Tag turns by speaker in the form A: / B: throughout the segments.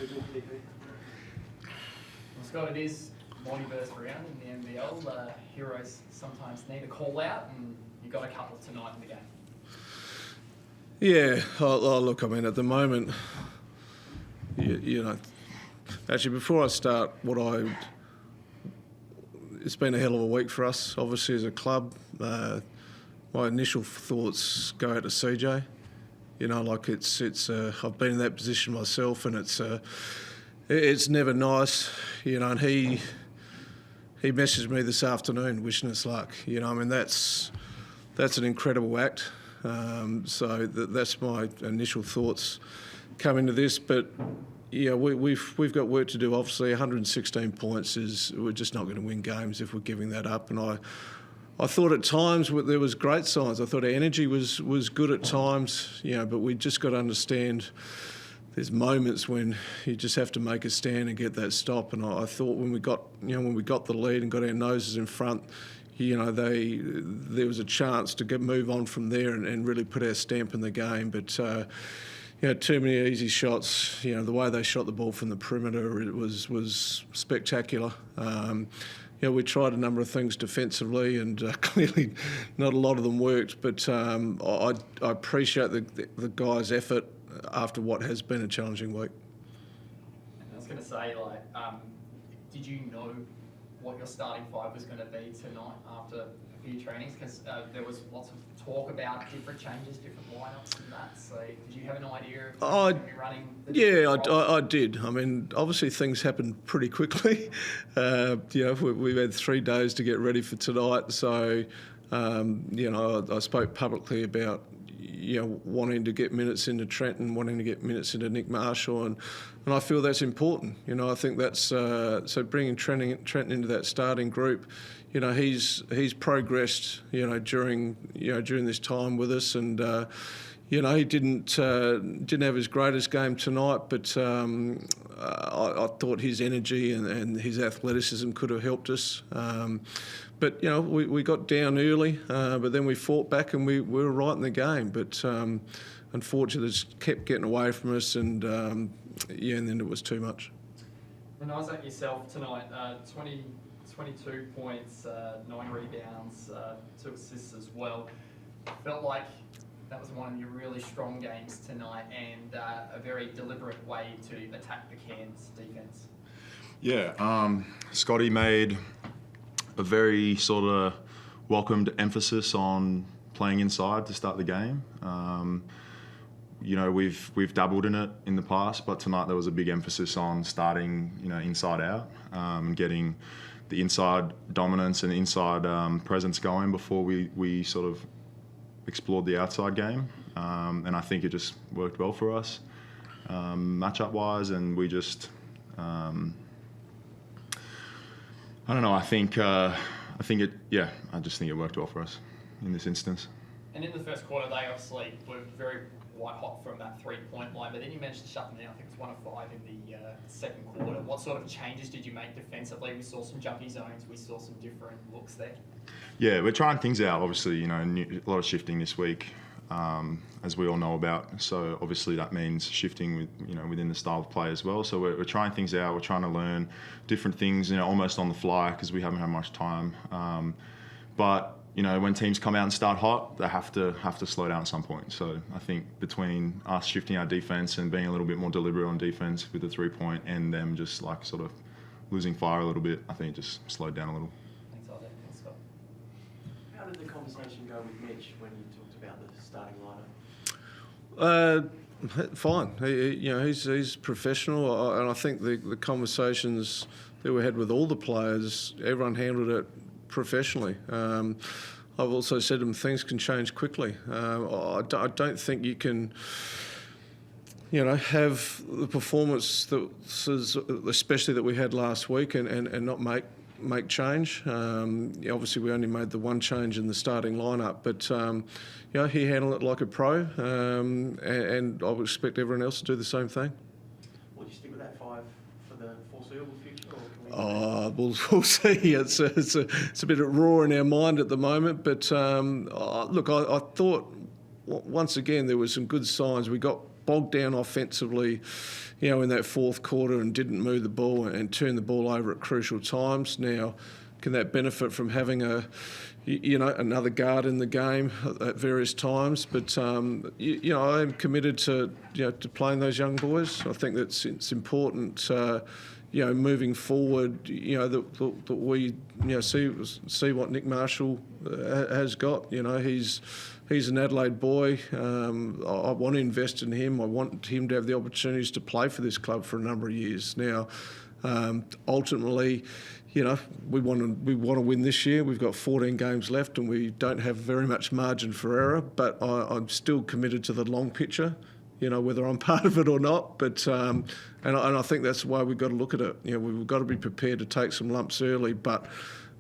A: Well, Scott, it is multiverse round in the NBL. Heroes sometimes need a call out, and you got a couple tonight in the game.
B: Yeah, look, I mean, at the moment, you know, actually, before I start, it's been a hell of a week for us, obviously, as a club. My initial thoughts go out to CJ. You know, like I've been in that position myself, and it's never nice, you know. And he messaged me this afternoon wishing us luck. You know, I mean, that's an incredible act. So that's my initial thoughts coming to this. But yeah, we've got work to do. Obviously, 116 points we're just not going to win games if we're giving that up. And I thought at times there was great signs. I thought our energy was good at times, you know, but we just got to understand there's moments when you just have to make a stand and get that stop. And I thought when we got the lead and got our noses in front, you know, there was a chance to move on from there and really put our stamp in the game. But you know, too many easy shots. You know, the way they shot the ball from the perimeter, it was spectacular. You know, we tried a number of things defensively, and clearly not a lot of them worked. But I appreciate the guys' effort after what has been a challenging week.
A: And I was going to say, like, did you know what your starting five was going to be tonight after a few trainings? Because there was lots of talk about different changes, different lineups and that. So did you have an idea of going to be running?
B: I did. I mean, obviously things happened pretty quickly. You know, we've had 3 days to get ready for tonight. So, you know, I spoke publicly about, you know, wanting to get minutes into Trent and wanting to get minutes into Nick Marshall, and I feel that's important. You know, I think that's so bringing Trent into that starting group. You know, he's progressed. You know, during this time with us, and you know, he didn't have his greatest game tonight, but I thought his energy and his athleticism could have helped us. But, you know, we got down early, but then we fought back and we were right in the game. But unfortunately, it just kept getting away from us, and and then it was too much.
A: And Isaac, yourself tonight, 22 points, 9 rebounds, 2 assists as well. Felt like that was one of your really strong games tonight, and a very deliberate way to attack the Cairns defence.
C: Yeah, Scotty made a very sort of welcomed emphasis on playing inside to start the game. You know, we've dabbled in it in the past, but tonight there was a big emphasis on starting, you know, inside out, and getting the inside dominance and inside presence going before we sort of explored the outside game. And I think it just worked well for us, matchup wise, and we just. I don't know. I just think it worked well for us in this instance.
A: And in the first quarter, they obviously were very white hot from that 3-point line, but then you managed to shut them down. I think it was 1 of 5 in the second quarter. What sort of changes did you make defensively? We saw some jumpy zones. We saw some different looks there. Yeah,
C: we're trying things out. Obviously, you know, a lot of shifting this week, as we all know about. So obviously that means shifting within the style of play as well. So we're trying things out. We're trying to learn different things, you know, almost on the fly because we haven't had much time. But you know, when teams come out and start hot, they have to slow down at some point. So I think between us shifting our defense and being a little bit more deliberate on defense with the 3-point and them just like sort of losing fire a little bit, I think it just slowed down a little.
A: Thanks, Isaac. Thanks, Scott.
D: How did the conversation go with Mitch when you talked about the starting lineup?
B: Fine. He's professional, and I think the conversations that we had with all the players, everyone handled it professionally. I've also said to them things can change quickly. I don't think you can, you know, have the performance especially that we had last week and not make change. Obviously, we only made the one change in the starting lineup, but you know, he handled it like a pro, and I would expect everyone else to do the same thing.
D: Will you stick with that 5 for the foreseeable future, or can we?
B: We'll see. It's a bit raw in our mind at the moment, but look, I thought once again, there were some good signs. We got bogged down offensively, in that fourth quarter and didn't move the ball and turn the ball over at crucial times. Now, can that benefit from having another guard in the game at various times? But I am committed to playing those young boys. I think it's important. Moving forward, that we see what Nick Marshall has got. He's an Adelaide boy. I want to invest in him. I want him to have the opportunities to play for this club for a number of years. Now, ultimately, we want to win this year. We've got 14 games left, and we don't have very much margin for error. But I'm still committed to the long picture. Whether I'm part of it or not. But and I think that's the way we've got to look at it. We've got to be prepared to take some lumps early. But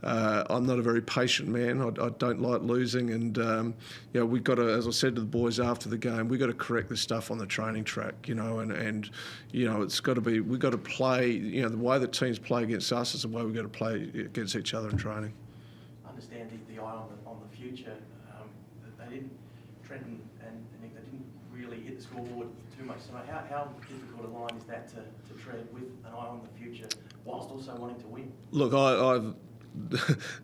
B: I'm not a very patient man. I don't like losing. And we've got to, as I said to the boys after the game, we've got to correct this stuff on the training track. It's got to be. We've got to play. The way the teams play against us is the way we've got to play against each other in training.
D: I understand the eye on the future. They didn't. Trenton and Nick, they didn't really hit the scoreboard too much tonight. How difficult a line is that to tread with an eye on the future whilst also wanting to win?
B: Look, I've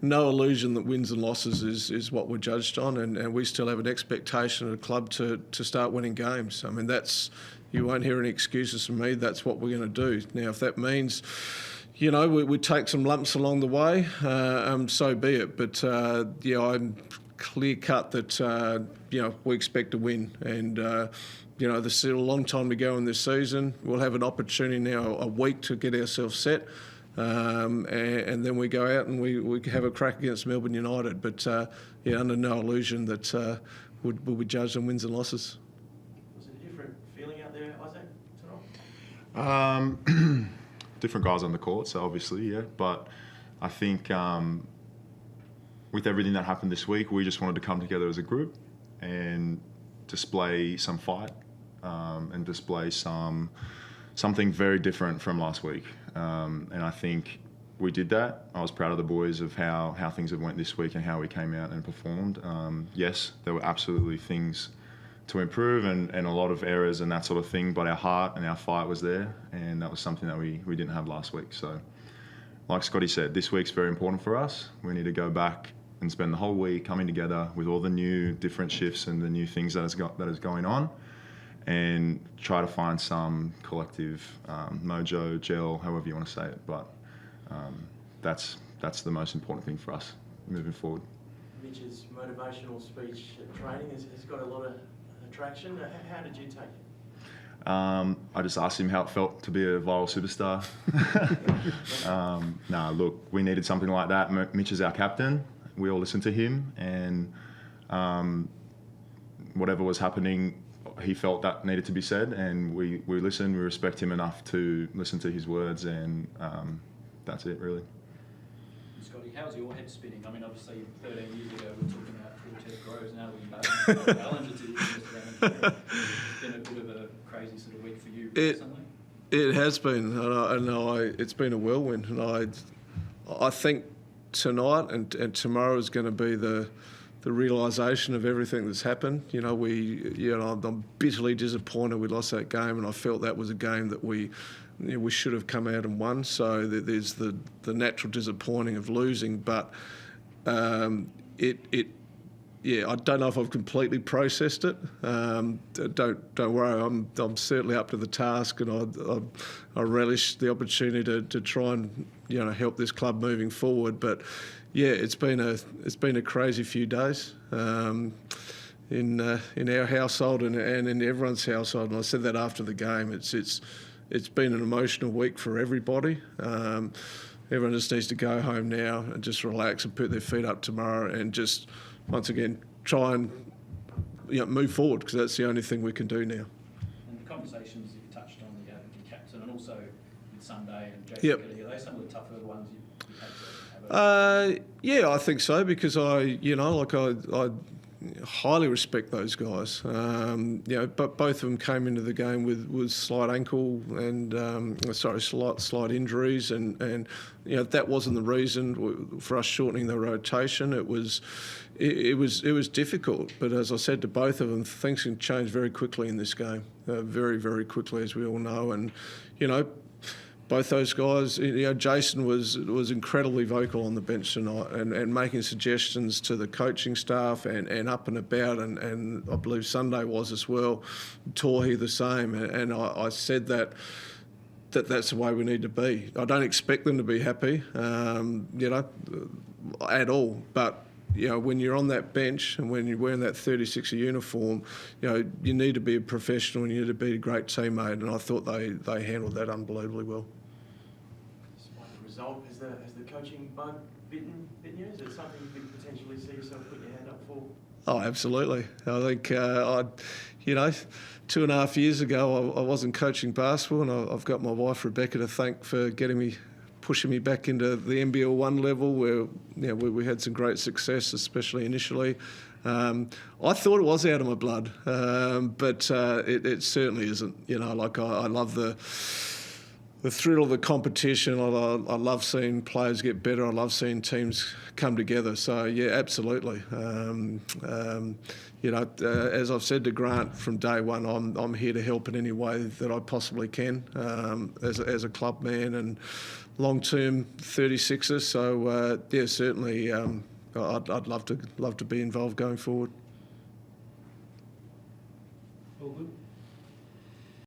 B: no illusion that wins and losses is what we're judged on, and we still have an expectation of the club to start winning games. I mean, you won't hear any excuses from me. That's what we're going to do. Now, if that means we take some lumps along the way, so be it. But I'm clear cut that we expect to win, and there's still a long time to go in this season. We'll have an opportunity now, a week, to get ourselves set, and then we go out and we have a crack against Melbourne United. But under no illusion that we'll be judged on wins and losses.
D: Was it a different feeling out there, Isaac, tonight?
C: Different guys on the court, so obviously, yeah. But I think with everything that happened this week, we just wanted to come together as a group and display some fight and display something very different from last week. And I think we did that. I was proud of the boys of how things have went this week and how we came out and performed. Yes, there were absolutely things to improve and a lot of errors and that sort of thing, but our heart and our fight was there, and that was something that we didn't have last week. So, like Scotty said, this week's very important for us. We need to go back and spend the whole week coming together with all the new different shifts and the new things that is going on, and try to find some collective mojo, gel, however you want to say it. But that's the most important thing for us moving forward.
D: Mitch's motivational speech at training has got a lot of attraction. How did you take it?
C: I just asked him how it felt to be a viral superstar. Look, we needed something like that. Mitch is our captain. We all listened to him, and whatever was happening, he felt that needed to be said, and we listened. We respect him enough to listen to his words, and that's it, really.
E: Scotty, how's your head spinning? I mean, obviously 13 years ago we were talking about Cortez Groves, now we're Ballinger to It's been a bit of a crazy sort of week for you personally.
B: It has been, and it's been a whirlwind, and I think tonight and tomorrow is going to be the realisation of everything that's happened. I'm bitterly disappointed we lost that game, and I felt that was a game that we should have come out and won. So there's the natural disappointing of losing, but I don't know if I've completely processed it. Don't worry, I'm certainly up to the task, and I relish the opportunity to try and help this club moving forward. But yeah, it's been a crazy few days in our household and in everyone's household. And I said that after the game. It's been an emotional week for everybody. Everyone just needs to go home now and just relax and put their feet up tomorrow and just once again try and move forward, because that's the only thing we can do now.
E: And the conversations you touched on, the captain, and also with Sunday and Jason Kelly, are they some of the tougher ones you've had to have?
B: Yeah, I think so, because I highly respect those guys. But both of them came into the game with slight ankle and slight injuries, and that wasn't the reason for us shortening the rotation. It was difficult, but as I said to both of them, things can change very quickly in this game, very, very quickly, as we all know. And both those guys, Jason was incredibly vocal on the bench tonight and making suggestions to the coaching staff and up and about, and I believe Sunday was as well. Torhi the same, and I said that's the way we need to be. I don't expect them to be happy, at all, but when you're on that bench and when you're wearing that 36er uniform, you need to be a professional and you need to be a great teammate, and I thought they handled that unbelievably well.
D: Despite the result, has the coaching bug bitten you? Is it something you could potentially see yourself putting your hand up for?
B: Oh, absolutely. I think, 2.5 years ago, I wasn't coaching basketball, and I've got my wife Rebecca to thank for pushing me back into the NBL 1 level where we had some great success, especially initially. I thought it was out of my blood, but it certainly isn't. I love the thrill of the competition. I love seeing players get better. I love seeing teams come together. So, yeah, absolutely. As I've said to Grant from day one, I'm here to help in any way that I possibly can as a club man and long-term 36ers. So, certainly I'd love to be involved going forward.
E: All good.